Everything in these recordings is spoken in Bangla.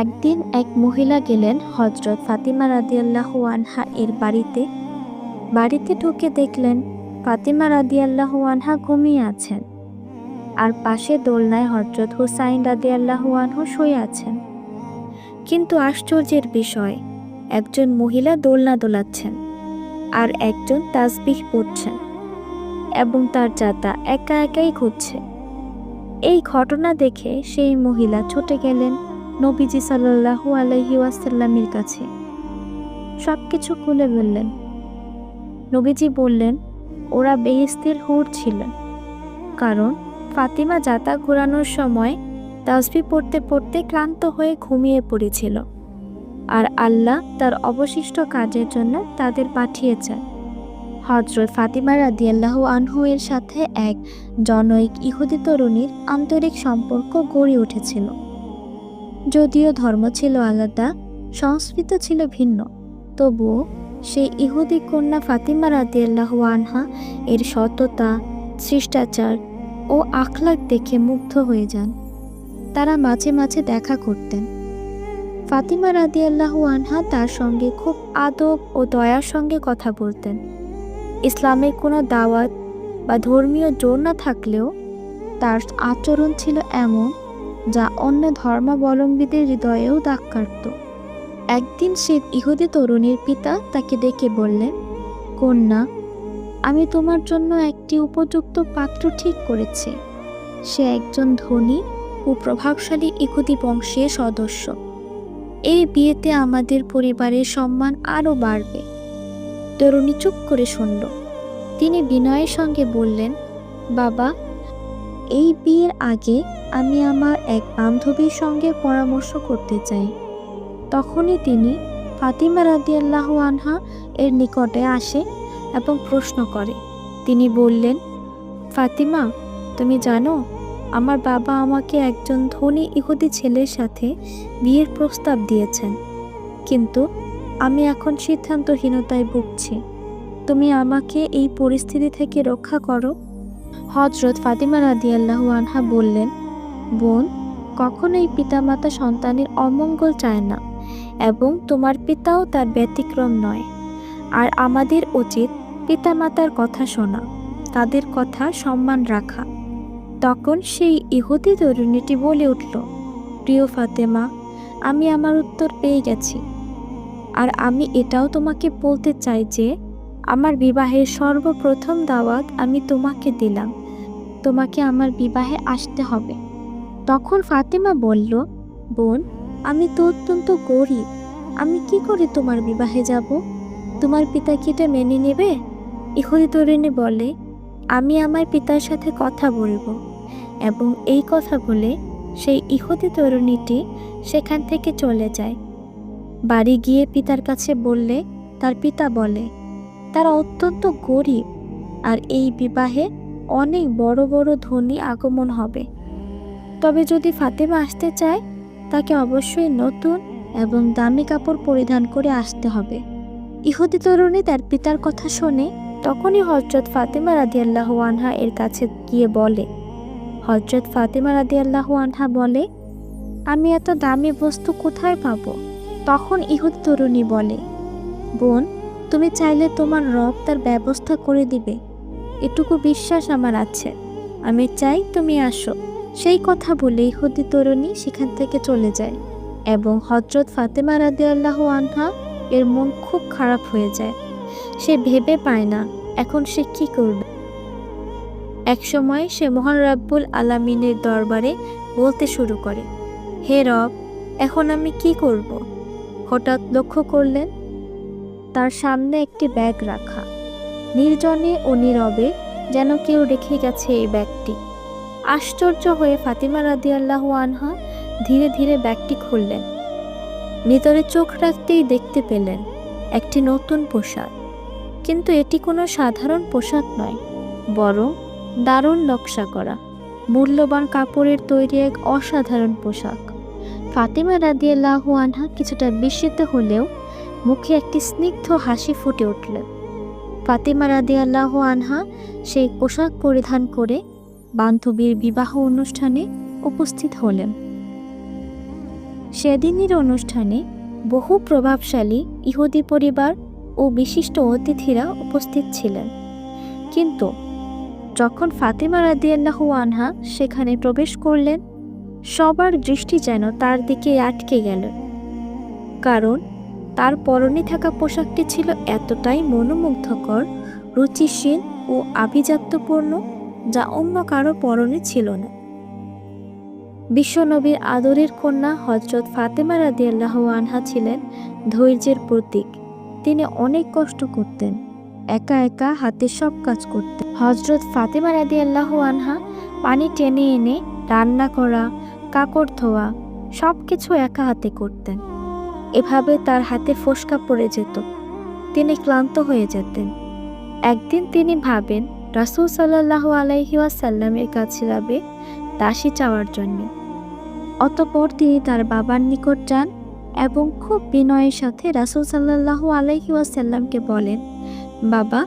একদিন এক মহিলা গেলেন হযরত ফাতিমা রাদিয়াল্লাহু আনহা এর বাড়িতে ঢুকে দেখলেন ফাতিমা রাদিয়াল্লাহু আনহা ঘুমিয়ে আছেন, আর পাশে দোলনায় হযরত হুসাইন রাদিয়াল্লাহু আনহু শুয়ে আছেন। কিন্তু আশ্চর্যের বিষয়, একজন মহিলা দোলনা দোলাচ্ছেন আর একজন তাসবিহ পড়ছেন এবং তার জাতা একা একাই ঘুরছে। এই ঘটনা দেখে সেই মহিলা ছুটে গেলেন নবীজি সাল্লাল্লাহু আলাইহি ওয়াসাল্লামের কাছে। সবকিছু খুলে বললেন। নবীজি বললেন, ওরা বেহেশতের হুর ছিলেন, কারণ ফাতিমা জাতা ঘোরানোর সময় তাসবিহ পড়তে পড়তে ক্লান্ত হয়ে ঘুমিয়ে পড়েছিল, আর আল্লাহ তার অবশিষ্ট কাজের জন্য তাদের পাঠিয়েছেন। হযরত ফাতিমা রাদিয়াল্লাহু আনহু এর সাথে এক জনৈক ইহুদি তরুণীর আন্তরিক সম্পর্ক গড়ে উঠেছিল। যদিও ধর্ম ছিল আলাদা, সংস্কৃতি ছিল ভিন্ন, তবুও সেই ইহুদি কন্যা ফাতিমা রাদিয়াল্লাহু আনহা এর সততা, শিষ্টাচার ও আখলাক দেখে মুগ্ধ হয়ে যান। তারা মাঝে মাঝে দেখা করতেন। ফাতিমা রাদিয়াল্লাহু আনহা তার সঙ্গে খুব আদব ও দয়ার সঙ্গে কথা বলতেন। ইসলামের কোনো দাওয়াত বা ধর্মীয় জোর না থাকলেও তার আচরণ ছিল এমন যা অন্য ধর্মাবলম্বীদের হৃদয়েও দাগ কাটত। একদিন সে ইহুদি তরুণীর পিতা তাকে ডেকে বললেন, কন্যা, আমি তোমার জন্য একটি উপযুক্ত পাত্র ঠিক করেছি। সে একজন ধনী ও প্রভাবশালী ইহুদি বংশের সদস্য। এই বিয়েতে আমাদের পরিবারের সম্মান আরও বাড়বে। তরুণী চুপ করে শুনল। তিনি বিনয়ের সঙ্গে বললেন, বাবা, এই বিয়ের আগে আমি আমার এক বান্ধবীর সঙ্গে পরামর্শ করতে চাই। তখনই তিনি ফাতিমা রাদিয়াল্লাহু আনহা এর নিকটে আসে এবং প্রশ্ন করে। তিনি বললেন, ফাতিমা, তুমি জানো আমার বাবা আমাকে একজন ধনী ইহুদি ছেলের সাথে বিয়ের প্রস্তাব দিয়েছেন, কিন্তু আমি এখন সিদ্ধান্তহীনতায় ভুগছি। তুমি আমাকে এই পরিস্থিতি থেকে রক্ষা করো। হযরত ফাতিমা রাদিয়াল্লাহু আনহা বললেন, বোন, কখনোই পিতামাতা সন্তানের অমঙ্গল চায় না, এবং তোমার পিতাও তার ব্যতিক্রম নয়। আর আমাদের উচিত পিতামাতার কথা শোনা, তাদের কথা সম্মান রাখা। তখন সেই ইহুদি তরুণীটি বলে উঠল, প্রিয় ফাতেমা, আমি আমার উত্তর পেয়ে গেছি। আর আমি এটাও তোমাকে বলতে চাই যে আমার বিবাহের সর্বপ্রথম দাওয়াত আমি তোমাকে দিলাম। তোমাকে আমার বিবাহে আসতে হবে। তখন ফাতেমা বলল, বোন, আমি তো অত্যন্ত গরিব, আমি কি করে তোমার বিবাহে যাব? তোমার পিতা কি এটা মেনে নেবে? ইহুদি তরুণী বলে, আমি আমার পিতার সাথে কথা বলবো। এবং এই কথা বলে সেই ইহুদি তরুণীটি সেখান থেকে চলে যায়। বাড়ি গিয়ে পিতার কাছে বললে তার পিতা বলে, তারা অত্যন্ত গরিব, আর এই বিবাহে অনেক বড় বড় ধনী আগমন হবে। তবে যদি ফাতেমা আসতে চায়, তাকে অবশ্যই নতুন এবং দামি কাপড় পরিধান করে আসতে হবে। ইহুদি তরুণী তার পিতার কথা শোনে। তখনই হযরত ফাতিমা রাদিয়াল্লাহু আনহা এর কাছে গিয়ে বলে। হযরত ফাতিমা রাদিয়াল্লাহু আনহা বলে, আমি এত দামি বস্তু কোথায় পাবো? তখন ইহুদি তরুণী বলে, বোন, তুমি চাইলে তোমার রব তার ব্যবস্থা করে দিবে। এটুকু বিশ্বাস আমার আছে। আমি চাই তুমি আসো। সেই কথা বলে ইহুদি তরুণী সেখান থেকে চলে যায়, এবং হযরত ফাতিমা রাদিয়াল্লাহু আনহা এর মন খুব খারাপ হয়ে যায়। সে ভেবে পায় না এখন সে কি করবে। একসময় সে মহান রাব্বুল আলামিনের দরবারে বলতে শুরু করে, হে রব, এখন আমি কি করব? হঠাৎ লক্ষ্য করলেন তার সামনে একটি ব্যাগ রাখা। নির্জনে ও নীরবে যেন কেউ রেখে গেছে এই ব্যাগটি। আশ্চর্য হয়ে ফাতিমা রাদিয়াল্লাহু আনহা ধীরে ধীরে ব্যাগটি খুললেন। ভিতরে চোখ রাখতেই দেখতে পেলেন একটি নতুন পোশাক। কিন্তু এটি কোনো সাধারণ পোশাক নয়, বরং দারুণ নকশা করা, মূল্যবান কাপড়ের তৈরি এক অসাধারণ পোশাক। ফাতিমা রাদিয়াল্লাহু আনহা কিছুটা বিস্মিত হলেও মুখে একটি স্নিগ্ধ হাসি ফুটে উঠলেন। ফাতিমা রাদিয়াল্লাহু আনহা সেই পোশাক পরিধান করে বান্ধবীর বিবাহ অনুষ্ঠানে উপস্থিত হলেন। সেদিনের অনুষ্ঠানে বহু প্রভাবশালী ইহুদি পরিবার ও বিশিষ্ট অতিথিরা উপস্থিত ছিলেন। কিন্তু যখন ফাতিমা রাদিয়াল্লাহু আনহা সেখানে প্রবেশ করলেন, সবার দৃষ্টি যেন তার দিকে আটকে গেল। কারণ তার পরনে থাকা পোশাকটি ছিল এতটাই মনোমুগ্ধকর, রুচিশীল ও আভিজাত্যপূর্ণ, যা অন্য কারো পরনে ছিল না। বিশ্বনবীর আদরের কন্যা হযরত ফাতেমা রাদিয়াল্লাহু আনহা ছিলেন ধৈর্যের প্রতীক। তিনি অনেক কষ্ট করতেন, একা একা হাতে সব কাজ করতেন। হযরত ফাতেমা রাদিয়াল্লাহু আনহা পানি টেনে এনে রান্না করা, কাপড় ধোয়া সব কিছু একা হাতে করতেন। এভাবে তার হাতে ফোস্কা পড়ে যেত, তিনি ক্লান্ত হয়ে যেতেন। একদিন তিনি ভাবেন রাসূল সাল্লাল্লাহু আলাইহি ওয়াসাল্লামের কাছে যাবে দাসী চাওয়ার জন্য। অতঃপর তিনি তার বাবার নিকট যান এবং খুব বিনয়ের সাথে রাসূল সাল্লাল্লাহু আলাইহি ওয়াসাল্লামকে বলেন, বাবা,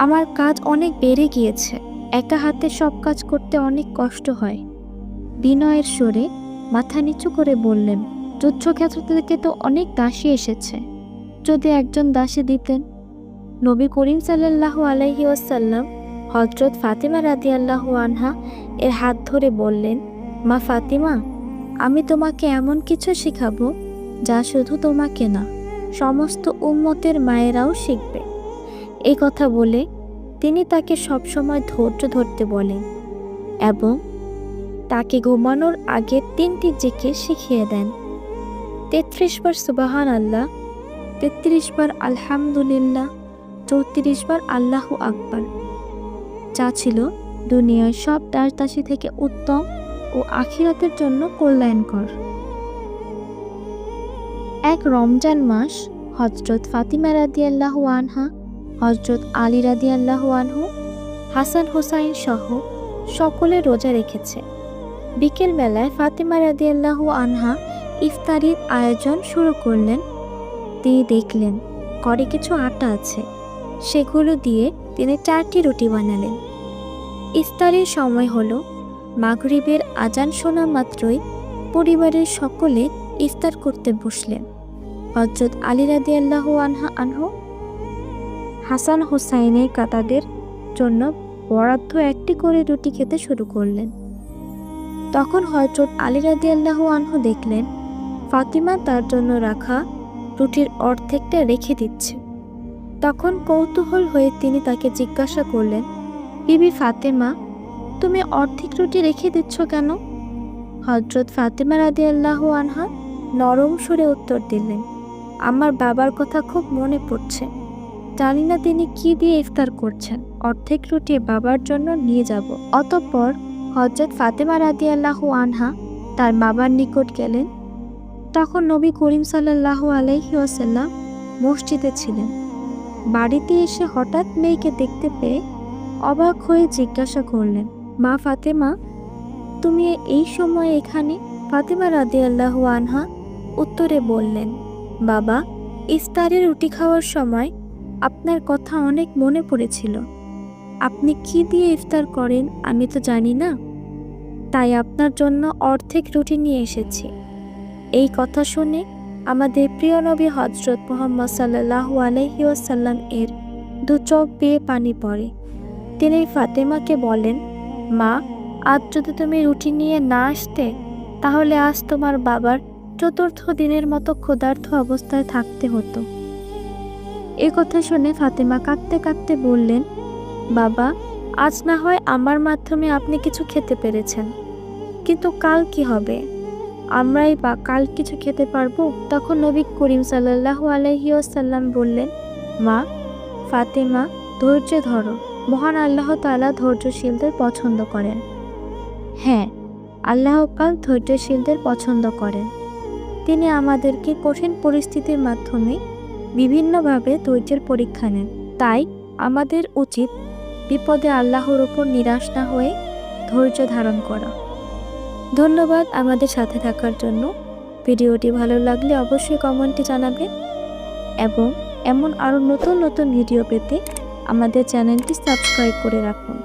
আমার কাজ অনেক বেড়ে গিয়েছে, একা হাতে সব কাজ করতে অনেক কষ্ট হয়। বিনয়ের স্বরে মাথা নিচু করে বললেন, যুদ্ধক্ষেত্র থেকে তো অনেক দাসী এসেছে, যদি একজন দাসী দিতেন। নবী করিম সাল্লাল্লাহু আলাইহি ওয়াসাল্লাম হযরত ফাতিমা রাদিয়াল্লাহু আনহা এর হাত ধরে বললেন, মা ফাতিমা, আমি তোমাকে এমন কিছু শেখাবো যা শুধু তোমাকে না, সমস্ত উম্মতের মায়েরাও শিখবে। এই কথা বলে তিনি তাকে সবসময় ধৈর্য ধরতে বলেন এবং তাকে ঘুমানোর আগে 3টি জিকির শিখিয়ে দেন। 33 বার সুবহান আল্লাহ, 33 বার আলহামদুলিল্লাহ, 34 বার আল্লাহু আকবার, যা ছিল দুনিয়ার সব দাস-দাসী থেকে উত্তম ও আখিরাতের জন্য কল্যাণকর। এক রমজান মাস হযরত ফাতিমা রাদিয়াল্লাহু আনহা, হযরত আলী রাদিয়াল্লাহু আনহু, হাসান হুসাইন সহ সকলে রোজা রেখেছে। বিকেল বেলায় ফাতিমা রাদিয়াল্লাহু আনহা ইফতারির আয়োজন শুরু করলেন। তিনি দেখলেন ঘরে কিছু আটা আছে, সেগুলো দিয়ে তিনি 4টি রুটি বানালেন। ইফতারের সময় হলো। মাগরিবের আজান শোনা মাত্রই পরিবারের সকলে ইফতার করতে বসলেন। হযরত আলী রাদিয়াল্লাহু আনহু হাসান হুসাইনের তাদের জন্য বরাদ্দ 1টি করে রুটি খেতে শুরু করলেন। তখন হযরত আলী রাদিয়াল্লাহু আনহু দেখলেন ফাতিমা তার জন্য রাখা রুটির অর্ধেকটা রেখে দিচ্ছে। তখন কৌতূহল হয়ে তিনি তাকে জিজ্ঞাসা করলেন, বিবি ফাতেমা, তুমি অর্ধেক রুটি রেখে দিচ্ছ কেন? হযরত ফাতেমা রাদিয়াল্লাহু আনহা নরম সুরে উত্তর দিলেন, আমার বাবার কথা খুব মনে পড়ছে, জানি না তিনি কি দিয়ে ইফতার করছেন, অর্ধেক রুটি বাবার জন্য নিয়ে যাব। অতঃপর হযরত ফাতেমা রাদিয়াল্লাহু আনহা তার বাবার নিকট গেলেন। তখন নবী করিম সাল্লাল্লাহু আলাইহি ওয়াসাল্লাম মসজিদে ছিলেন। বাড়িতে এসে হঠাৎ মেয়েকে দেখতে পেয়ে অবাক হয়ে জিজ্ঞাসা করলেন, মা ফাতেমা, তুমি এই সময় এখানে? ফাতেমা রাদিয়াল্লাহু আনহা উত্তরে বললেন, বাবা, ইফতারে রুটি খাওয়ার সময় আপনার কথা অনেক মনে পড়েছিল। আপনি কি দিয়ে ইফতার করেন আমি তো জানি না, তাই আপনার জন্য অর্ধেক রুটি নিয়ে এসেছি। এই কথা শুনে আমাদের প্রিয় নবী হযরত মুহাম্মদ সাল্লাল্লাহু আলাইহি ওয়াসাল্লাম এর 2 চোখ বেয়ে পানি পড়ে। তিনি ফাতেমাকে বলেন, মা, আজ যদি তুমি রুটি নিয়ে না আসতে, তাহলে আজ তোমার বাবার 4র্থ দিনের মতো ক্ষুধার্ত অবস্থায় থাকতে হতো। এ কথা শুনে ফাতেমা কাঁদতে কাঁদতে বললেন, বাবা, আজ না হয় আমার মাধ্যমে আপনি কিছু খেতে পেরেছেন, কিন্তু কাল কি হবে? আমরাই বা কাল কিছু খেতে পারবো? তখন নবী করিম সাল্লাল্লাহু আলাইহি ওয়াসাল্লাম বললেন, মা ফাতেমা, ধৈর্য ধরো, মহান আল্লাহ তাআলা ধৈর্যশীলদের পছন্দ করেন। হ্যাঁ, আল্লাহ পাক ধৈর্যশীলদের পছন্দ করেন। তিনি আমাদেরকে কঠিন পরিস্থিতির মাধ্যমে বিভিন্নভাবে ধৈর্যের পরীক্ষা নেন। তাই আমাদের উচিত বিপদে আল্লাহর উপর নিরাশ না হয়ে ধৈর্য ধারণ করা। ধন্যবাদ আমাদের সাথে থাকার জন্য। ভিডিওটি ভালো লাগলে অবশ্যই কমেন্টে জানাবেন এবং এমন আরও নতুন নতুন ভিডিও পেতে আমাদের চ্যানেলটি সাবস্ক্রাইব করে রাখুন।